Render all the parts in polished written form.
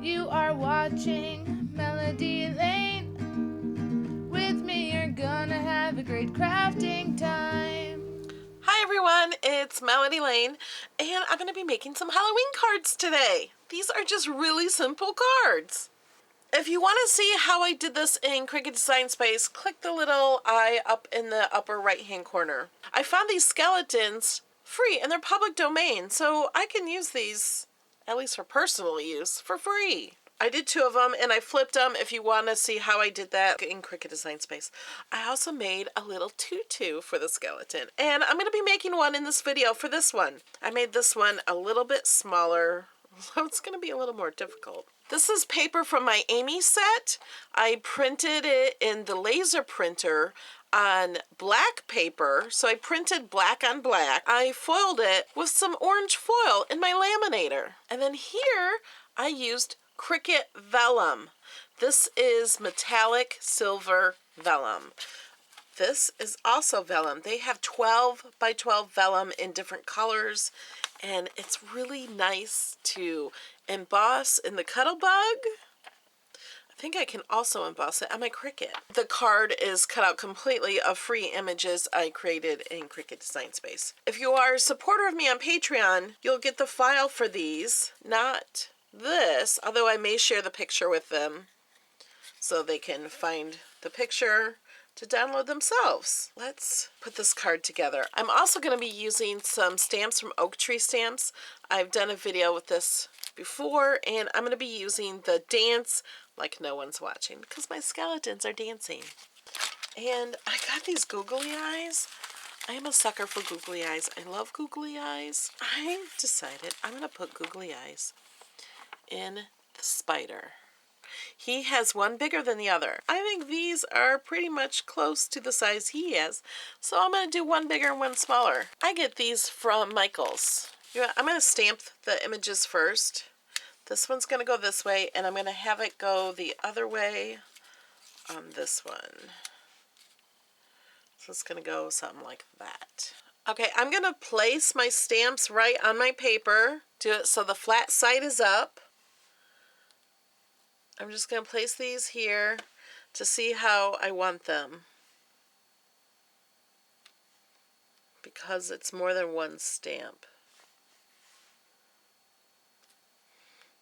You are watching Melody Lane. With me, you're gonna have a great crafting time. Hi everyone, it's Melody Lane, and I'm going to be making some Halloween cards today. These are just really simple cards. If you want to see how I did this in Cricut Design Space, click the little eye up in the upper right hand corner. I found these skeletons free and they're public domain, so I can use these, at least for personal use, for free. I did 2 of them and I flipped them if you want to see how I did that in Cricut Design Space. I also made a little tutu for the skeleton, and I'm going to be making one in this video for this one. I made this one a little bit smaller, so it's going to be a little more difficult. This is paper from my Amy set. I printed it in the laser printer on black paper, so I printed black on black. I foiled it with some orange foil in my laminator. And then here I used Cricut vellum. This is metallic silver vellum. This is also vellum. They have 12 by 12 vellum in different colors, and it's really nice to emboss in the Cuttlebug. I think I can also emboss it on my Cricut. The card is cut out completely of free images I created in Cricut Design Space. If you are a supporter of me on Patreon, you'll get the file for these, not this, although I may share the picture with them so they can find the picture to download themselves. Let's put this card together. I'm also going to be using some stamps from Oak Tree Stamps. I've done a video with this before, and I'm going to be using the Dance Like No One's Watching because my skeletons are dancing. And I got these googly eyes. I am a sucker for googly eyes. I love googly eyes. I decided I'm going to put googly eyes in the spider. He has one bigger than the other. I think these are pretty much close to the size he has, so I'm going to do one bigger and one smaller. I get these from Michael's. I'm going to stamp the images first. This one's going to go this way, and I'm going to have it go the other way on this one. So it's going to go something like that. Okay, I'm going to place my stamps right on my paper. Do it so the flat side is up. I'm just going to place these here to see how I want them, because it's more than one stamp.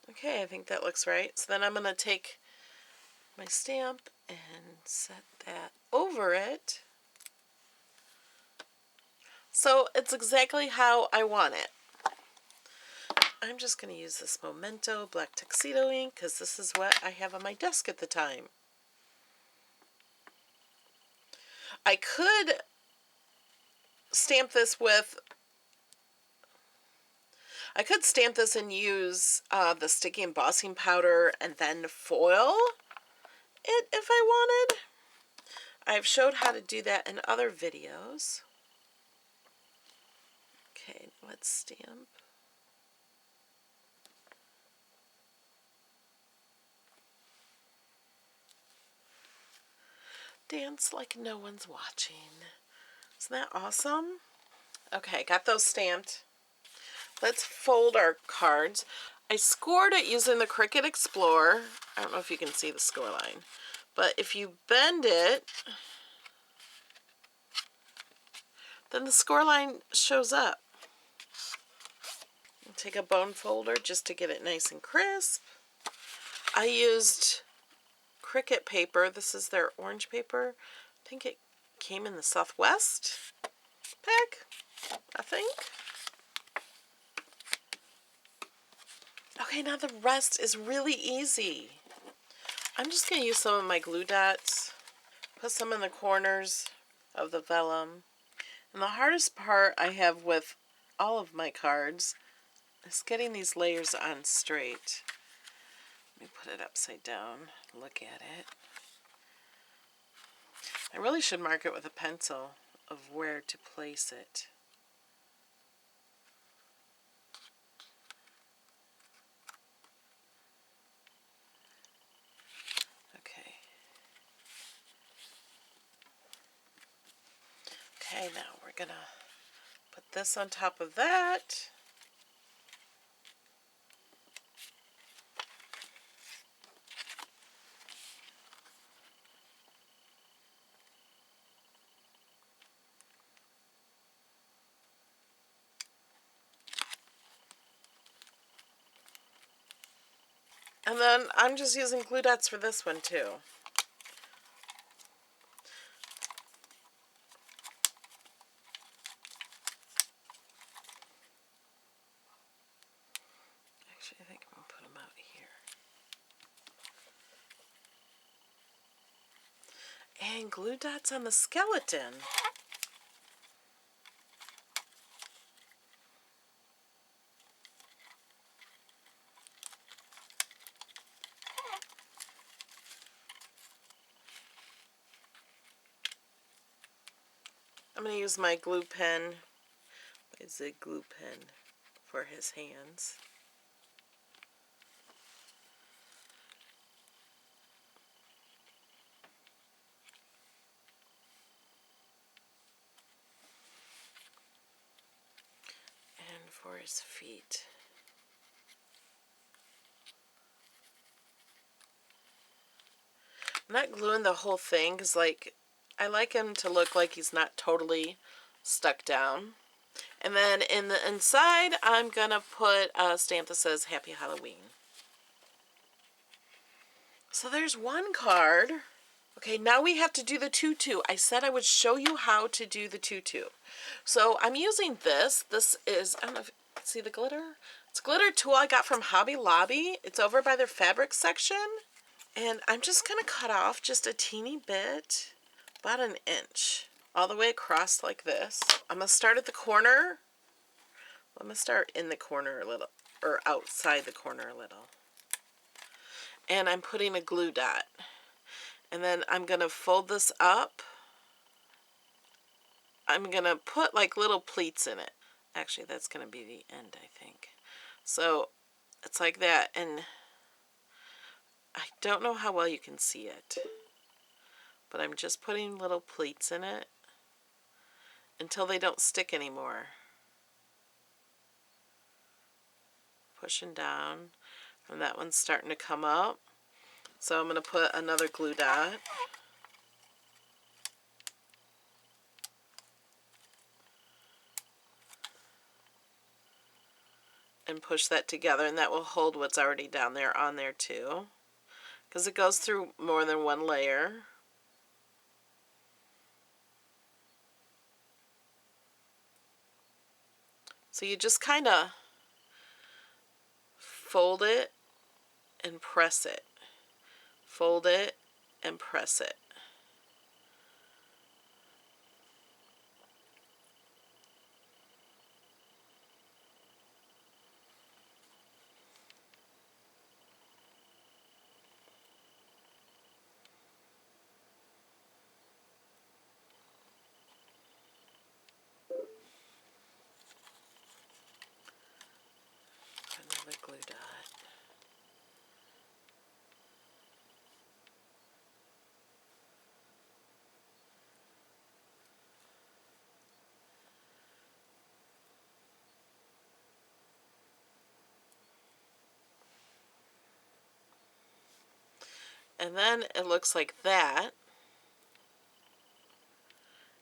Okay, I think that looks right. So then I'm going to take my stamp and set that over it. So it's exactly how I want it. I'm just going to use this Memento Black Tuxedo ink because this is what I have on my desk at the time. I could stamp this and use the sticky embossing powder and then foil it if I wanted. I've showed how to do that in other videos. Okay, let's stamp. Dance like no one's watching. Isn't that awesome? Okay, got those stamped. Let's fold our cards. I scored it using the Cricut Explorer. I don't know if you can see the score line, but if you bend it, then the score line shows up. I'll take a bone folder just to get it nice and crisp. I used Cricut paper. This is their orange paper. I think it came in the Southwest pack, I think. Okay, now the rest is really easy. I'm just going to use some of my glue dots, put some in the corners of the vellum. And the hardest part I have with all of my cards is getting these layers on straight. Let me put it upside down, look at it. I really should mark it with a pencil of where to place it. Okay, now we're going to put this on top of that. And then I'm just using glue dots for this one too. Actually, I think I'm going to put them out here. And glue dots on the skeleton. I'm going to use my glue pen, my Zig glue pen, for his hands. And for his feet. I'm not gluing the whole thing because, like, I like him to look like he's not totally stuck down. And then in the inside, I'm going to put a stamp that says Happy Halloween. So there's one card. Okay, now we have to do the tutu. I said I would show you how to do the tutu. So I'm using this. This is, I don't know if you can see the glitter. It's a glitter tool I got from Hobby Lobby. It's over by their fabric section. And I'm just going to cut off just a teeny bit, about an inch, all the way across like this. I'm going to start at the corner. I'm going to start in the corner a little, or outside the corner a little. And I'm putting a glue dot. And then I'm going to fold this up. I'm going to put like little pleats in it. Actually, that's going to be the end, I think. So it's like that. And I don't know how well you can see it, but I'm just putting little pleats in it until they don't stick anymore. Pushing down, and that one's starting to come up. So I'm going to put another glue dot. And push that together, and that will hold what's already down there on there too, because it goes through more than one layer. So you just kind of fold it and press it. Fold it and press it. Another glue dot. And then it looks like that.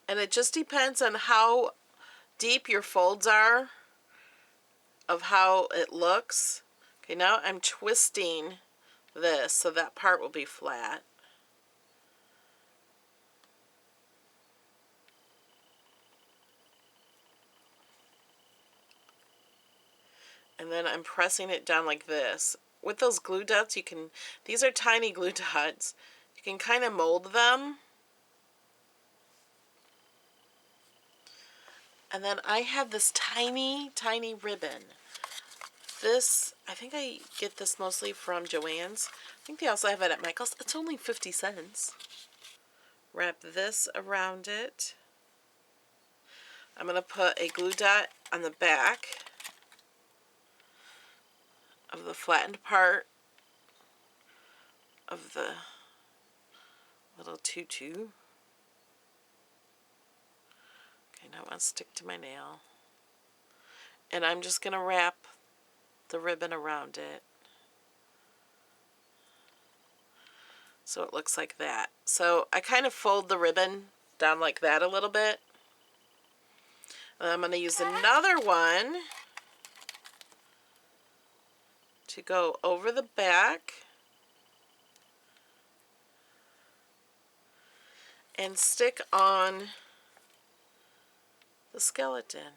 And it just depends on how deep your folds are of how it looks. Okay, now I'm twisting this so that part will be flat. And then I'm pressing it down like this. With those glue dots, you can, these are tiny glue dots, you can kind of mold them. And then I have this tiny, tiny ribbon. This, I think I get this mostly from Joann's. I think they also have it at Michael's. It's only 50 cents. Wrap this around it. I'm going to put a glue dot on the back of the flattened part of the little tutu. Okay, now I want to stick to my nail. And I'm just going to wrap the ribbon around it. So it looks like that. So I kind of fold the ribbon down like that a little bit. And I'm going to use another one to go over the back and stick on the skeleton.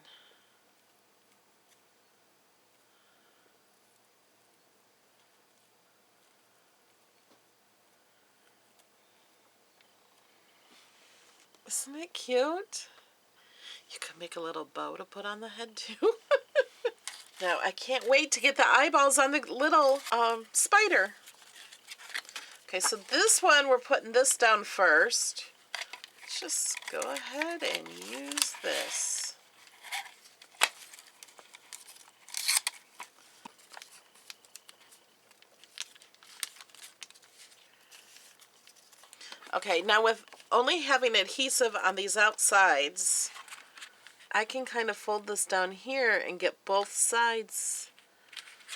Isn't it cute? You could make a little bow to put on the head too. Now I can't wait to get the eyeballs on the little spider. Okay, so this one, we're putting this down first. Let's just go ahead and use this. Okay, now with only having adhesive on these outsides, I can kind of fold this down here and get both sides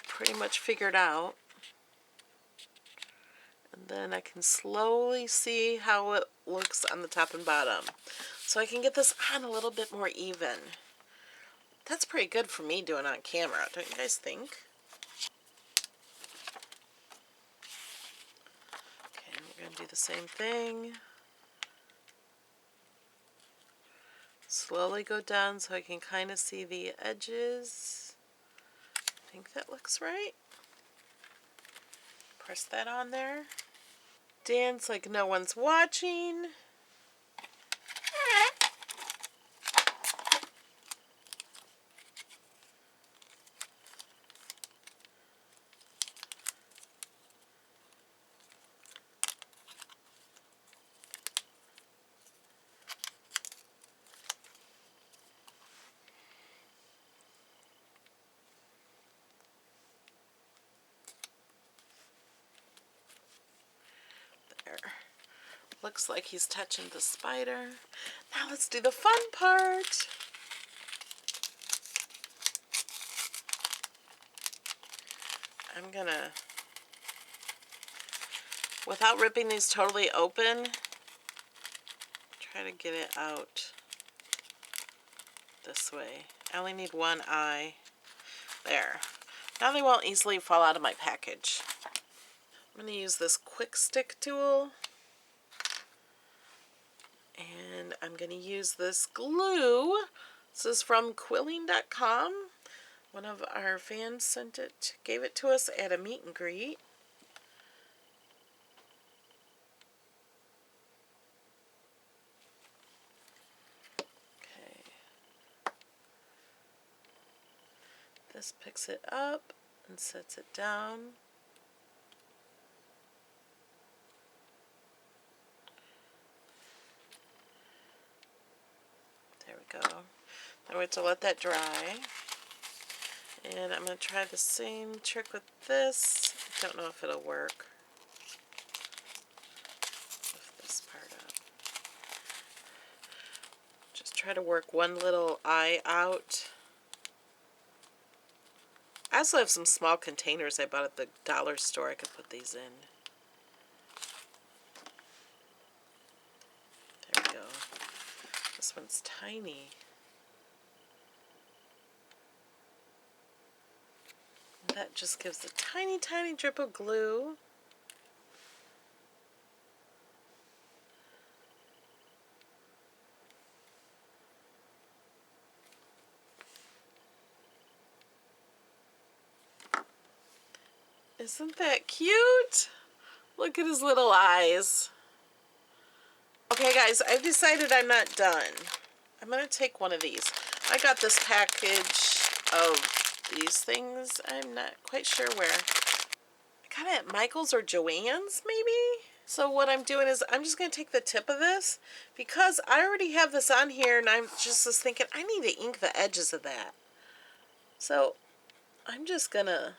pretty much figured out. And then I can slowly see how it looks on the top and bottom. So I can get this on a little bit more even. That's pretty good for me doing on camera, don't you guys think? Okay, we're going to do the same thing. Slowly go down so I can kind of see the edges. I think that looks right. Press that on there. Dance like no one's watching. There. Looks like he's touching the spider. Now let's do the fun part. I'm gonna, without ripping these totally open, try to get it out this way. I only need one eye. There. Now they won't easily fall out of my package. I'm going to use this quick stick tool. And I'm going to use this glue. This is from quilling.com. One of our fans gave it to us at a meet and greet. Okay. This picks it up and sets it down. There we go. Now we have to let that dry. And I'm going to try the same trick with this. I don't know if it'll work. Lift this part up. Just try to work one little eye out. I also have some small containers I bought at the dollar store I could put these in. There we go. This one's tiny. That just gives a tiny, tiny drip of glue. Isn't that cute? Look at his little eyes. Okay guys, I've decided I'm not done. I'm going to take one of these. I got this package of these things. I'm not quite sure where. I got it at Michael's or Joann's maybe? So what I'm doing is I'm just going to take the tip of this because I already have this on here and I'm just thinking I need to ink the edges of that. So I'm just going to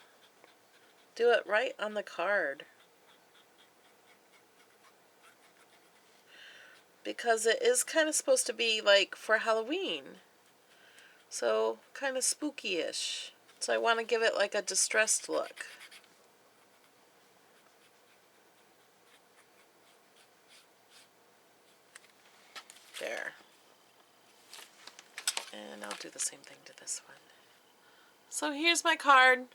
do it right on the card. Because it is kind of supposed to be like for Halloween. So kind of spooky-ish. So I want to give it like a distressed look. There. And I'll do the same thing to this one. So here's my card.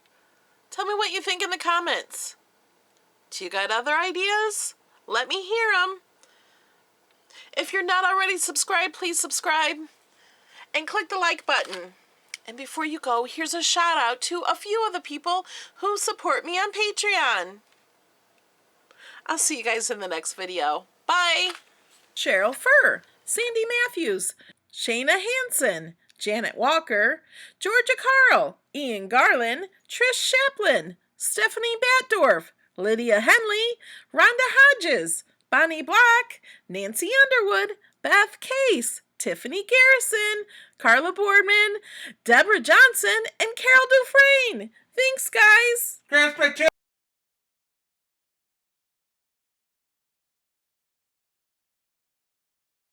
Tell me what you think in the comments. Do you got other ideas? Let me hear them. If you're not already subscribed, please subscribe and click the like button. And before you go, here's a shout out to a few of the people who support me on Patreon. I'll see you guys in the next video. Bye. Cheryl Furr, Sandy Matthews, Shayna Hansen, Janet Walker, Georgia Carl, Ian Garland, Trish Chaplin, Stephanie Batdorf, Lydia Henley, Rhonda Hodges, Bonnie Block, Nancy Underwood, Beth Case, Tiffany Garrison, Carla Boardman, Deborah Johnson, and Carol Dufresne. Thanks, guys.